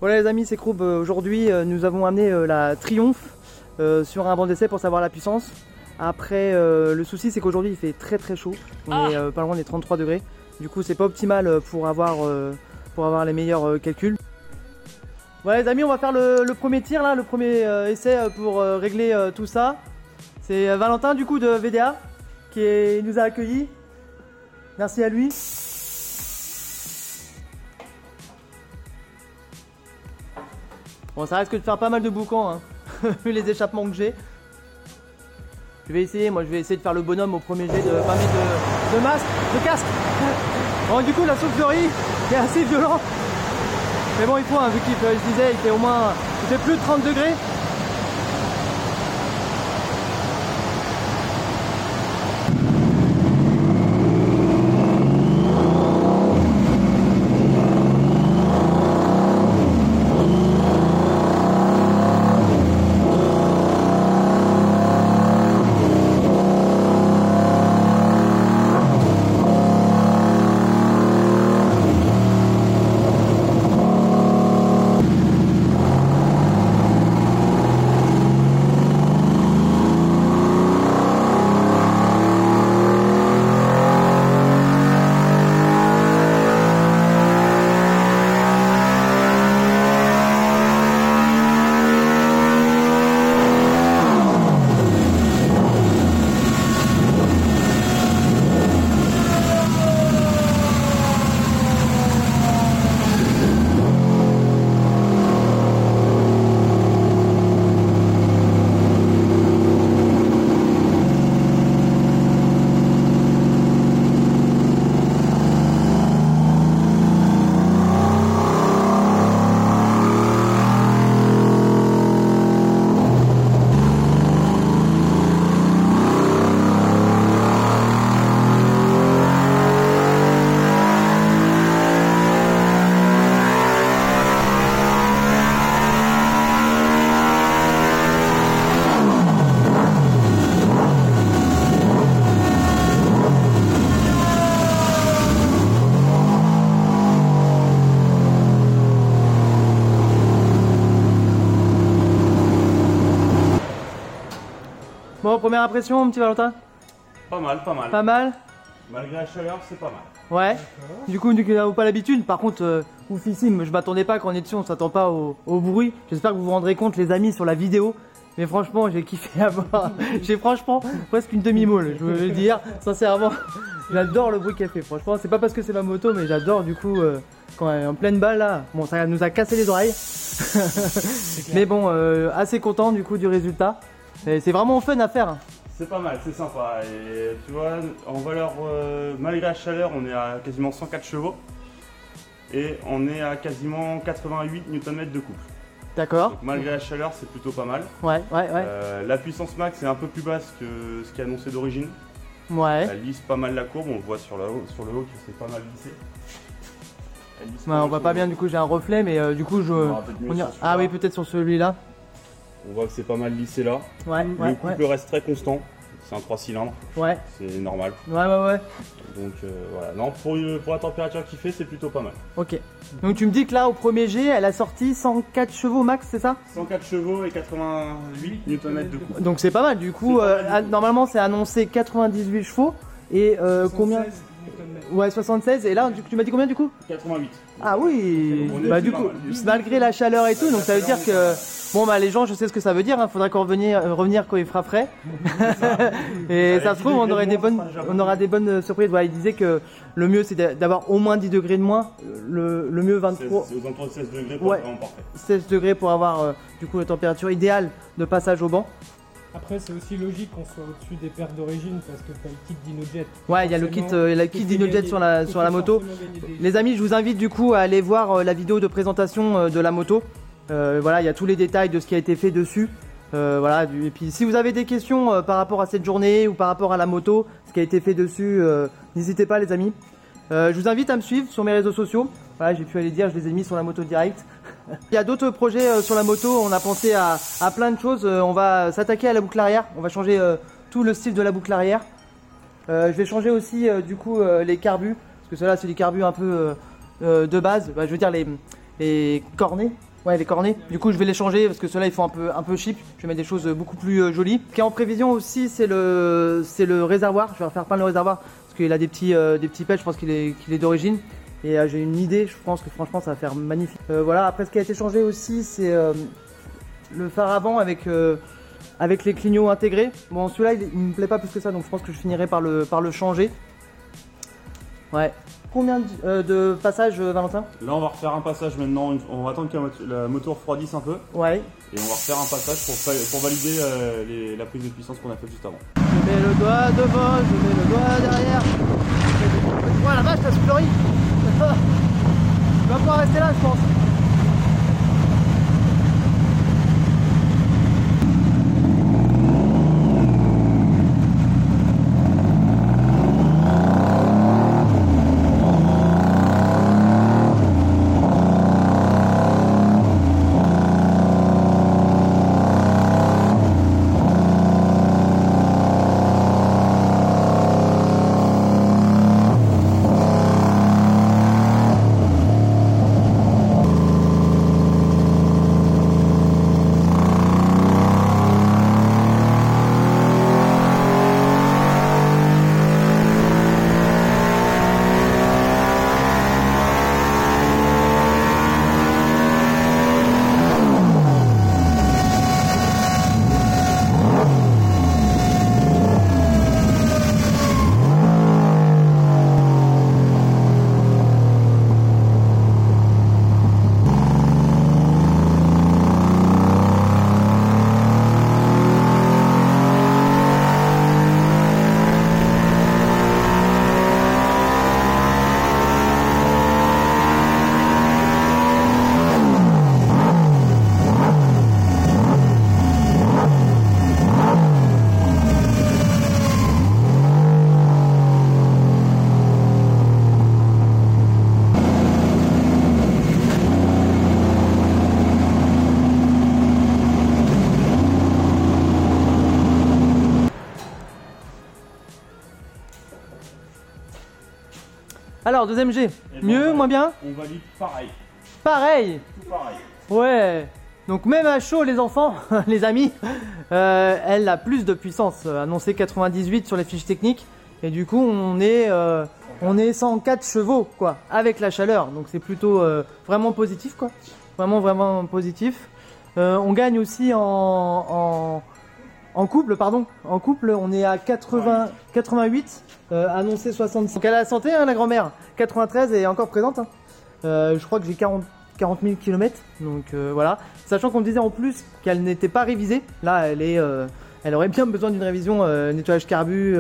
Voilà les amis, c'est Kroob. Aujourd'hui nous avons amené la Triumph sur un banc d'essai pour savoir la puissance. Après le souci c'est qu'aujourd'hui il fait très chaud, on est pas loin des 33 degrés. Du coup c'est pas optimal pour avoir les meilleurs calculs. Voilà les amis, on va faire le premier tir là, le premier essai pour régler tout ça. C'est Valentin du coup de VDA qui nous a accueillis. Merci à lui. Bon, ça risque de faire pas mal de boucans, hein, vu les échappements que j'ai. Je vais essayer de faire le bonhomme au premier jet de 20 mètres de masque, de casque. Bon, du coup, la sauverie est assez violente. Mais bon, il faut, hein, vu qu'il fait, je disais, il fait plus de 30 degrés. Bon, première impression, mon petit Valentin? Pas mal, pas mal. Pas mal? Malgré la chaleur, c'est pas mal. Ouais. Du coup, nous qui n'avons pas l'habitude, par contre, oufissime, je m'attendais pas quand on est dessus, on s'attend pas au bruit. J'espère que vous vous rendrez compte, les amis, sur la vidéo. Mais franchement, j'ai kiffé à mort. J'ai franchement presque une demi-moule, je veux le dire, sincèrement. J'adore le bruit qu'elle fait, franchement. C'est pas parce que c'est ma moto, mais j'adore du coup, quand elle est en pleine balle là. Bon, ça nous a cassé les oreilles. Mais bon, assez content du coup du résultat. C'est vraiment fun à faire. C'est pas mal, c'est sympa. Et tu vois, en valeur, malgré la chaleur, on est à quasiment 104 chevaux. Et on est à quasiment 88 Nm de couple. D'accord. Donc malgré la chaleur, c'est plutôt pas mal. Ouais. La puissance max est un peu plus basse que ce qui est annoncé d'origine. Ouais. Elle lisse pas mal la courbe, on le voit sur le haut que c'est pas mal lissé. Ouais, on voit pas bien, du coup j'ai un reflet, mais du coup ah oui, peut-être sur celui-là. On voit que c'est pas mal lissé là. Ouais. Le couple reste très constant. C'est un 3 cylindres. Ouais. C'est normal. Ouais. Donc voilà. Non, pour la température qu'il fait, c'est plutôt pas mal. Ok. Donc tu me dis que là, au premier G, elle a sorti 104 chevaux max, c'est ça? 104 chevaux et 88 Nm de couple. Donc c'est pas mal. Du coup, normalement, c'est annoncé 98 chevaux. Et combien? Ouais, 76. Et là, tu m'as dit combien du coup? 88. Ah oui. Bah du coup, malgré la chaleur et tout, donc ça veut dire que bon bah les gens, je sais ce que ça veut dire. Faudra qu'on revenir quand il fera frais. Et ça se trouve, on aura des bonnes surprises. Voilà, il disait que le mieux c'est d'avoir au moins 10 degrés de moins. Le mieux 23. C'est aux alentours de 16 degrés pour être vraiment parfait. 16 degrés pour avoir du coup la température idéale de passage au banc. Après, c'est aussi logique qu'on soit au-dessus des paires d'origine parce que tu as le kit DinoJet. Ouais, il y a le kit DinoJet sur la moto. Les amis, je vous invite du coup à aller voir la vidéo de présentation de la moto. Voilà, il y a tous les détails de ce qui a été fait dessus. Voilà, et puis si vous avez des questions par rapport à cette journée ou par rapport à la moto, ce qui a été fait dessus, n'hésitez pas les amis. Je vous invite à me suivre sur mes réseaux sociaux. Voilà, j'ai pu aller dire, je les ai mis sur la moto direct. Il y a d'autres projets sur la moto, on a pensé à plein de choses. On va s'attaquer à la boucle arrière, on va changer tout le style de la boucle arrière. Je vais changer aussi du coup les carbus, parce que ceux-là c'est des carbus un peu de base, je veux dire les cornets. Ouais, les cornets. Du coup, je vais les changer parce que ceux-là, ils font un peu cheap. Je vais mettre des choses beaucoup plus jolies. Ce qui est en prévision aussi, c'est le réservoir. Je vais refaire peindre le réservoir parce qu'il a des petits pets. Je pense qu'il est d'origine. Et j'ai une idée. Je pense que franchement, ça va faire magnifique. Voilà. Après, ce qui a été changé aussi, c'est le phare avant avec les clignots intégrés. Bon, celui-là, il me plaît pas plus que ça, donc je pense que je finirai par le changer. Ouais. Combien de passages, Valentin? Là, on va refaire un passage maintenant. On va attendre que la moto refroidisse un peu. Ouais. Et on va refaire un passage pour valider la prise de puissance qu'on a faite juste avant. Je mets le doigt devant, je mets le doigt derrière. Oh la vache, t'as fleuri. Tu vas pouvoir rester là, je pense. Alors, deuxième G. Mieux, moins bien? On valide pareil. Pareil. Tout pareil. Ouais. Donc même à chaud, les enfants, les amis, elle a plus de puissance. Annoncé 98 sur les fiches techniques. Et du coup, on est 104 chevaux, quoi, avec la chaleur. Donc c'est plutôt vraiment positif, quoi. Vraiment positif. On gagne aussi en couple, pardon. En couple, on est à 88, annoncé 65. Donc elle a la santé, hein, la grand-mère. 93 et encore présente. Hein. Je crois que j'ai 40 000 km. Donc voilà. Sachant qu'on me disait en plus qu'elle n'était pas révisée. Là, elle aurait bien besoin d'une révision, nettoyage carbu,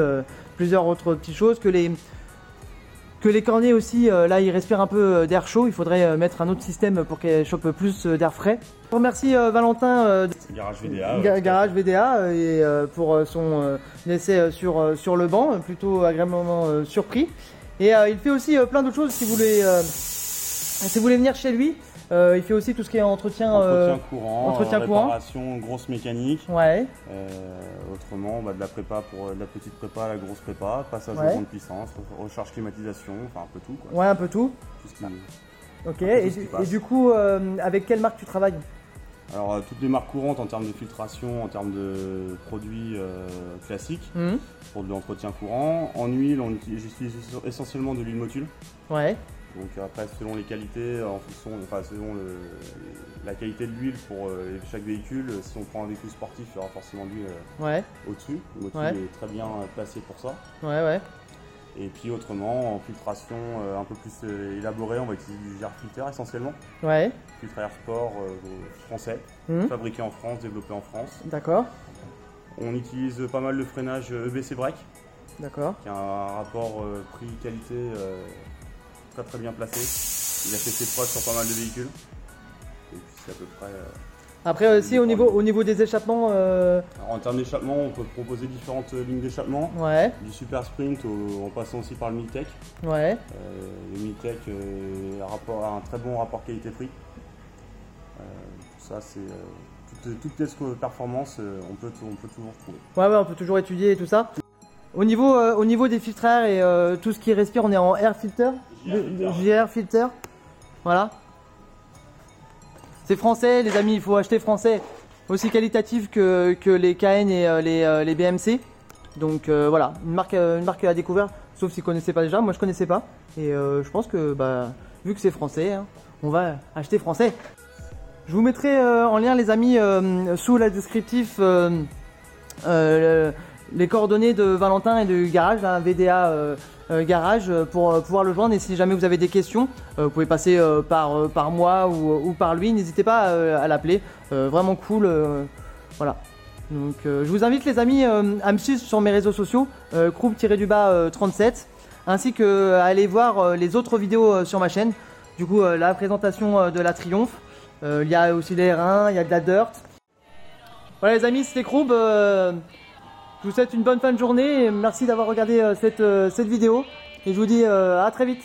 plusieurs autres petites choses. Que les cornets aussi, là, ils respirent un peu d'air chaud. Il faudrait mettre un autre système pour qu'elle chope plus d'air frais. Je remercie Valentin Garage VDA. Garage VDA et pour son essai sur le banc, plutôt agréablement surpris. Et il fait aussi plein d'autres choses si vous voulez venir chez lui. Il fait aussi tout ce qui est entretien courant, réparation, grosse mécanique. Ouais. Autrement, de la prépa pour de la petite prépa à la grosse prépa, passage au grande puissance, recharge climatisation, enfin un peu tout. Quoi. Ouais, un peu tout. Tout ce qui, ok, et du coup, avec quelle marque tu travailles? Alors, toutes les marques courantes en termes de filtration, en termes de produits classiques, pour de l'entretien courant. En huile, j'utilise essentiellement de l'huile Motul. Ouais. Donc après, selon les qualités, selon la qualité de l'huile pour chaque véhicule, si on prend un véhicule sportif, il y aura forcément de l'huile au-dessus. Le Motul est très bien placé pour ça. Ouais. Et puis autrement, en filtration un peu plus élaborée, on va utiliser du GR Filter essentiellement. Ouais. Filtre Air Sport français, fabriqué en France, développé en France. D'accord. On utilise pas mal le freinage EBC Break. D'accord. Qui a un rapport prix-qualité très bien placé. Il a fait ses preuves sur pas mal de véhicules. Et puis c'est à peu près... Après aussi au niveau des échappements Alors, en termes d'échappement, on peut proposer différentes lignes d'échappement. Ouais. Du Super Sprint en passant aussi par le Miltech. Ouais. Le Miltech a un très bon rapport qualité-prix. Tout ça c'est... Toutes pièces performance, on peut toujours trouver. Ouais, on peut toujours étudier et tout ça. Au niveau des filtres à air et tout ce qui respire, on est en air filter, JR filter. Voilà. C'est français, les amis, il faut acheter français. Aussi qualitatif que les KN et les BMC. Donc voilà, une marque à découvrir, sauf si vous ne connaissez pas déjà. Moi, je connaissais pas. Et je pense que, vu que c'est français, hein, on va acheter français. Je vous mettrai en lien, les amis, sous la descriptif, les coordonnées de Valentin et du garage, hein, VDA Garage, pour pouvoir le joindre. Et si jamais vous avez des questions, vous pouvez passer par moi ou par lui. N'hésitez pas à l'appeler. Vraiment cool. Voilà. Donc je vous invite, les amis, à me suivre sur mes réseaux sociaux, Kroup-37, ainsi que à aller voir les autres vidéos sur ma chaîne. Du coup, la présentation de la Triumph. Il y a aussi les R1, il y a de la Dirt. Voilà, les amis, c'était Kroup. Je vous souhaite une bonne fin de journée et merci d'avoir regardé cette vidéo. Et je vous dis à très vite.